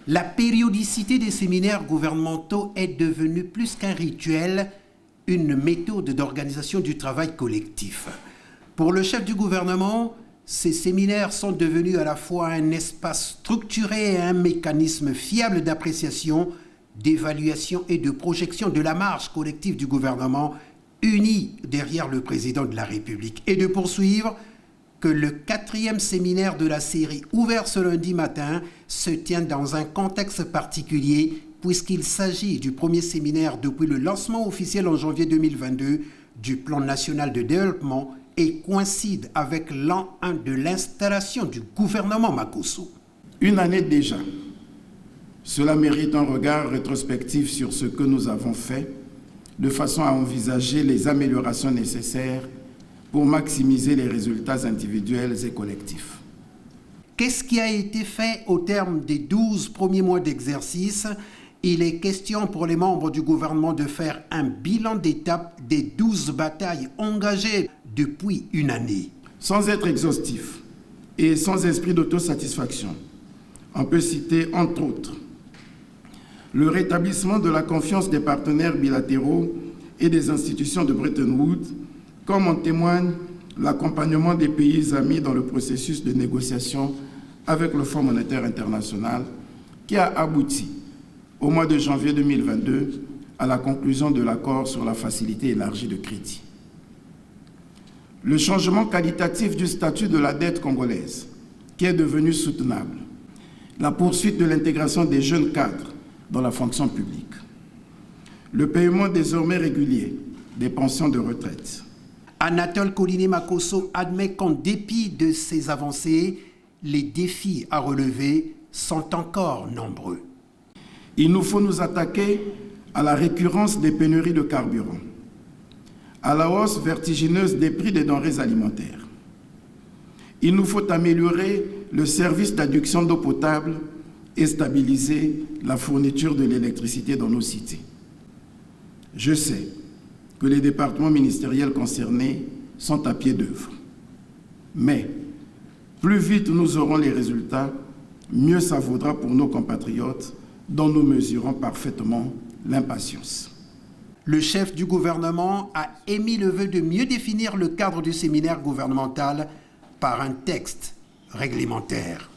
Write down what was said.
La périodicité des séminaires gouvernementaux est devenue plus qu'un rituel, une méthode d'organisation du travail collectif. Pour le chef du gouvernement, ces séminaires sont devenus à la fois un espace structuré et un mécanisme fiable d'appréciation, d'évaluation et de projection de la marche collective du gouvernement uni derrière le président de la République. Et de poursuivre que le 4e séminaire de la série ouvert ce lundi matin se tient dans un contexte particulier puisqu'il s'agit du premier séminaire depuis le lancement officiel en janvier 2022 du Plan national de développement et coïncide avec l'an 1 de l'installation du gouvernement Makosso. Une année déjà, cela mérite un regard rétrospectif sur ce que nous avons fait, de façon à envisager les améliorations nécessaires pour maximiser les résultats individuels et collectifs. Qu'est-ce qui a été fait au terme des 12 premiers mois d'exercice? Il est question pour les membres du gouvernement de faire un bilan d'étape des 12 batailles engagées depuis une année. Sans être exhaustif et sans esprit d'autosatisfaction, on peut citer entre autres le rétablissement de la confiance des partenaires bilatéraux et des institutions de Bretton Woods, comme en témoigne l'accompagnement des pays amis dans le processus de négociation avec le Fonds monétaire international, qui a abouti au mois de janvier 2022 à la conclusion de l'accord sur la facilité élargie de crédit. Le changement qualitatif du statut de la dette congolaise, qui est devenu soutenable. La poursuite de l'intégration des jeunes cadres dans la fonction publique. Le paiement désormais régulier des pensions de retraite. Anatole Collinet Makosso admet qu'en dépit de ces avancées, les défis à relever sont encore nombreux. Il nous faut nous attaquer à la récurrence des pénuries de carburant, à la hausse vertigineuse des prix des denrées alimentaires. Il nous faut améliorer le service d'adduction d'eau potable et stabiliser la fourniture de l'électricité dans nos cités. Je sais que les départements ministériels concernés sont à pied d'œuvre. Mais plus vite nous aurons les résultats, mieux ça vaudra pour nos compatriotes dont nous mesurons parfaitement l'impatience. Le chef du gouvernement a émis le vœu de mieux définir le cadre du séminaire gouvernemental par un texte réglementaire.